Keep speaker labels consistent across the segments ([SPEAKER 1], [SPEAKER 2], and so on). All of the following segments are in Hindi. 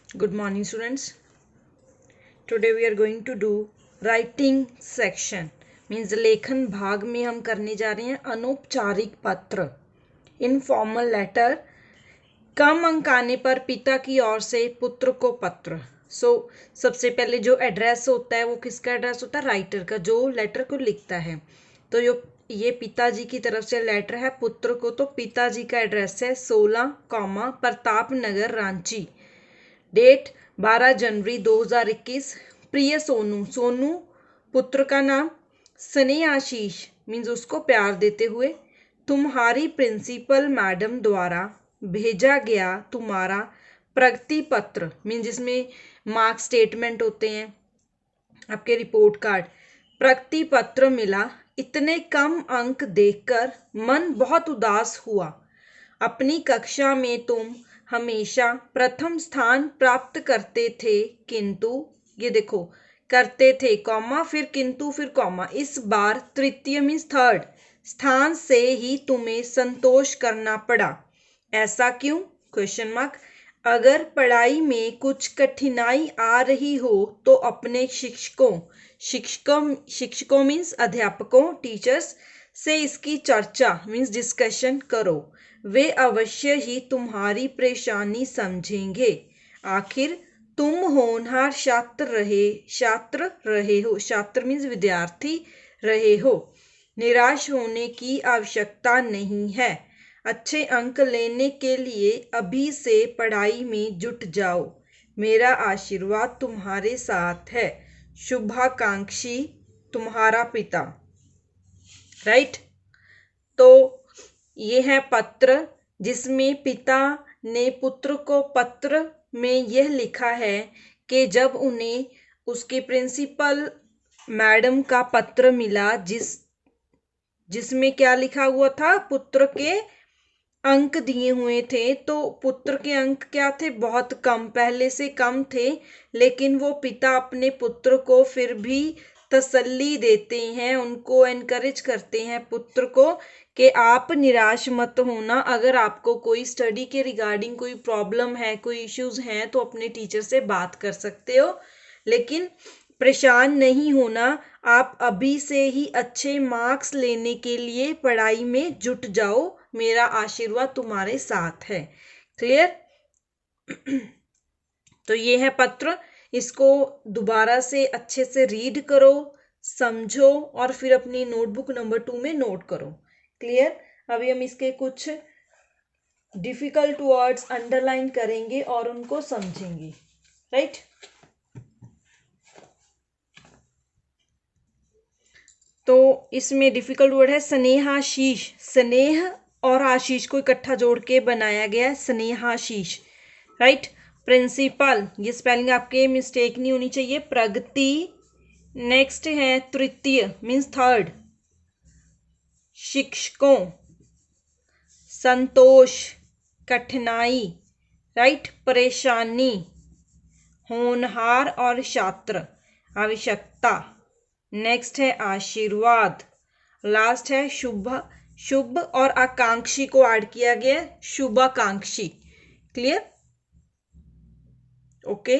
[SPEAKER 1] Good morning, students. Today we are going to do writing section. Means लेखन भाग में हम करने जा रहे हैं अनौपचारिक पत्र, इनफॉर्मल लेटर। कम अंक आने पर पिता की ओर से पुत्र को पत्र। सबसे पहले जो एड्रेस होता है वो किसका एड्रेस होता है? राइटर का, जो लेटर को लिखता है। तो ये पिताजी की तरफ से लेटर है पुत्र को, तो पिताजी का एड्रेस है 16, प्रताप नगर, रांची। डेट 12 जनवरी 2021। प्रिय सोनू, सोनू पुत्र का नाम। स्नेह आशीष मीन्स उसको प्यार देते हुए। तुम्हारी प्रिंसिपल मैडम द्वारा भेजा गया तुम्हारा प्रगति पत्र मीन्स जिसमें मार्क स्टेटमेंट होते हैं, आपके रिपोर्ट कार्ड। प्रगति पत्र मिला, इतने कम अंक देखकर मन बहुत उदास हुआ। अपनी कक्षा में तुम हमेशा प्रथम स्थान प्राप्त करते थे, किंतु ये देखो करते थे कॉमा फिर किंतु फिर कॉमा, इस बार तृतीय मीन्स थर्ड स्थान से ही तुम्हें संतोष करना पड़ा। ऐसा क्यों? Question mark. अगर पढ़ाई में कुछ कठिनाई आ रही हो तो अपने शिक्षकों मीन्स अध्यापकों, टीचर्स से इसकी चर्चा मीन्स डिस्कशन करो। वे अवश्य ही तुम्हारी परेशानी समझेंगे। आखिर तुम होनहार छात्र मीन्स विद्यार्थी रहे हो। निराश होने की आवश्यकता नहीं है। अच्छे अंक लेने के लिए अभी से पढ़ाई में जुट जाओ। मेरा आशीर्वाद तुम्हारे साथ है। शुभाकांक्षी, तुम्हारा पिता। राइट। तो ये है पत्र जिसमें पिता ने पुत्र को पत्र में यह लिखा है कि जब उन्हें उसके प्रिंसिपल मैडम का पत्र मिला जिसमें क्या लिखा हुआ था, पुत्र के अंक दिए हुए थे, तो पुत्र के अंक क्या थे? बहुत कम, पहले से कम थे। लेकिन वो पिता अपने पुत्र को फिर भी तसल्ली देते हैं, उनको एनकरेज करते हैं पुत्र को कि आप निराश मत होना। अगर आपको कोई स्टडी के रिगार्डिंग कोई प्रॉब्लम है, कोई इश्यूज हैं, तो अपने टीचर से बात कर सकते हो, लेकिन परेशान नहीं होना। आप अभी से ही अच्छे मार्क्स लेने के लिए पढ़ाई में जुट जाओ। मेरा आशीर्वाद तुम्हारे साथ है। क्लियर? तो ये है पत्र। इसको दोबारा से अच्छे से रीड करो, समझो और फिर अपनी नोटबुक नंबर 2 में नोट करो। क्लियर? अभी हम इसके कुछ डिफिकल्ट वर्ड्स अंडरलाइन करेंगे और उनको समझेंगे। राइट? तो इसमें डिफिकल्ट वर्ड है स्नेहाशीष। स्नेह और आशीष को इकट्ठा जोड़ के बनाया गया है स्नेहाशीष। राइट? प्रिंसिपल, ये स्पेलिंग आपके मिस्टेक नहीं होनी चाहिए। प्रगति, नेक्स्ट है तृतीय मीन्स थर्ड। शिक्षकों, संतोष, कठिनाई, राइट, परेशानी, होनहार और छात्र, आवश्यकता, नेक्स्ट है आशीर्वाद, लास्ट है शुभ और आकांक्षी को ऐड किया गया, शुभाकांक्षी। क्लियर? ओके।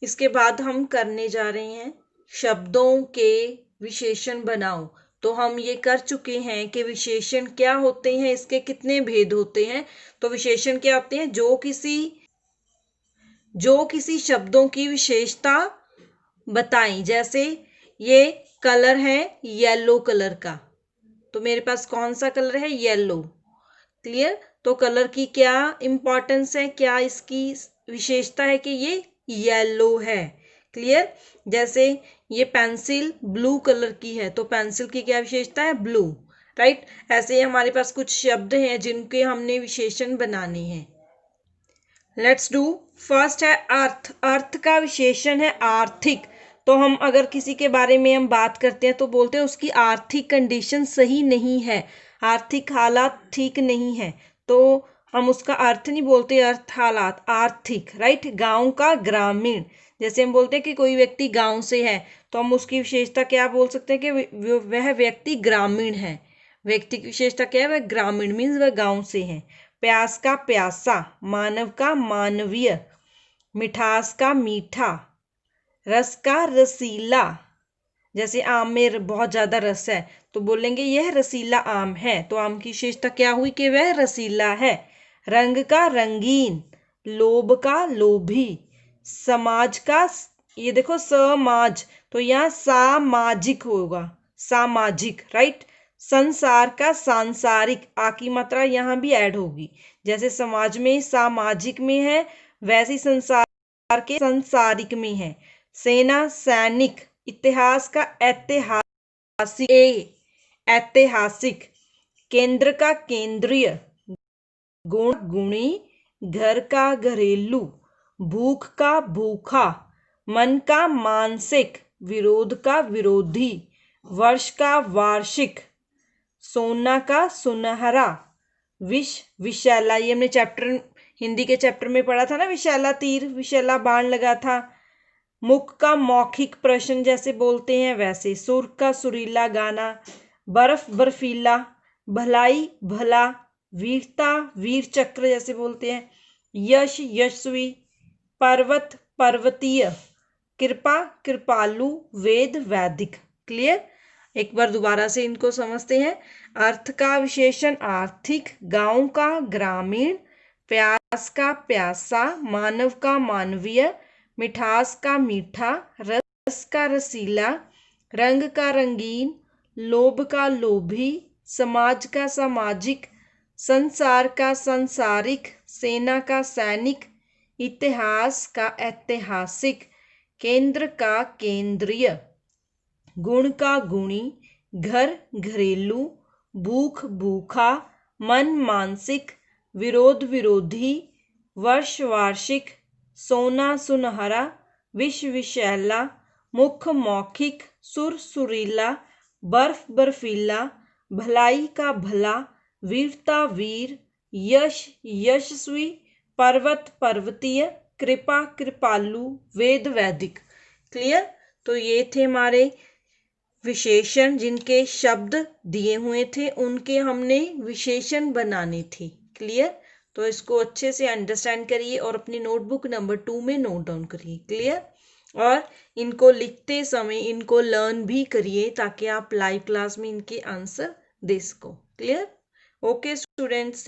[SPEAKER 1] इसके बाद हम करने जा रहे हैं शब्दों के विशेषण बनाओ। तो हम ये कर चुके हैं कि विशेषण क्या होते हैं, इसके कितने भेद होते हैं। तो विशेषण क्या होते हैं? जो किसी शब्दों की विशेषता बताएं। जैसे ये कलर है येलो कलर का, तो मेरे पास कौन सा कलर है? येलो। क्लियर? तो कलर की क्या इंपॉर्टेंस है, क्या इसकी विशेषता है कि ये येलो है। क्लियर? जैसे ये पेंसिल ब्लू कलर की है, तो पेंसिल की क्या विशेषता है? ब्लू। राइट? ऐसे हमारे पास कुछ शब्द हैं जिनके हमने विशेषण बनाने हैं। Let's do. फर्स्ट है अर्थ। अर्थ का विशेषण है आर्थिक। तो हम अगर किसी के बारे में हम बात करते हैं तो बोलते हैं उसकी आर्थिक कंडीशन सही नहीं है, आर्थिक हालात ठीक नहीं है, तो हम उसका अर्थ नहीं बोलते अर्थ हालात, आर्थिक। राइट? गांव का ग्रामीण। जैसे हम बोलते हैं कि कोई व्यक्ति गांव से है, तो हम उसकी विशेषता क्या बोल सकते हैं कि वह व्यक्ति ग्रामीण है। व्यक्ति की विशेषता क्या है? वह ग्रामीण मीन्स वह गांव से है। प्यास का प्यासा, मानव का मानवीय। मिठास का मीठा, रस का रसीला। जैसे आम में बहुत ज्यादा रस है तो बोलेंगे यह रसीला आम है, तो आम की विशेषता क्या हुई कि वह रसीला है। रंग का रंगीन, लोभ का लोभी, समाज का, ये देखो समाज, तो यहाँ सामाजिक होगा, सामाजिक, राइट। संसार का सांसारिक, आ की मात्रा यहाँ भी ऐड होगी, जैसे समाज में सामाजिक में है वैसे ही संसार के संसारिक में है। सेना सैनिक, इतिहास का ऐतिहासिक, ऐतिहासिक। केंद्र का केंद्रीय, गुण गुणी, घर का घरेलू, भूख का भूखा, मन का मानसिक, विरोध का विरोधी, वर्ष का वार्षिक, सोना का सुनहरा, विष विशैला, ये हमने चैप्टर हिंदी के चैप्टर में पढ़ा था ना, विशैला तीर, विशैला बाण लगा था। मुख का मौखिक प्रश्न जैसे बोलते हैं वैसे, सुर का सुरीला गाना, बर्फ बर्फीला, भलाई भला, वीरता वीर चक्र जैसे बोलते हैं, यश यशस्वी, पर्वत पर्वतीय, कृपा कृपालु, वेद वैदिक। क्लियर? एक बार दोबारा से इनको समझते हैं। अर्थ का विशेषण आर्थिक, गांव का ग्रामीण, प्यास का प्यासा, मानव का मानवीय, मिठास का मीठा, रस का रसीला, रंग का रंगीन, लोभ का लोभी, समाज का सामाजिक, संसार का सांसारिक, सेना का सैनिक, इतिहास का ऐतिहासिक, केंद्र का केंद्रीय, गुण का गुणी, घर घरेलू, भूख भूखा, मन मानसिक, विरोध विरोधी, वर्ष वार्षिक, सोना सुनहरा, विष विशैला, मुख मौखिक, सुर सुरीला, बर्फ बर्फीला, भलाई का भला, वीरता वीर, यश यशस्वी, पर्वत पर्वतीय, कृपा कृपालु, वेद वैदिक। क्लियर? तो ये थे हमारे विशेषण, जिनके शब्द दिए हुए थे उनके हमने विशेषण बनाने थे। क्लियर? तो इसको अच्छे से अंडरस्टैंड करिए और अपनी नोटबुक नंबर 2 में नोट डाउन करिए। क्लियर? और इनको लिखते समय इनको लर्न भी करिए ताकि आप लाइव क्लास में इनके आंसर दे सको। क्लियर? Okay students,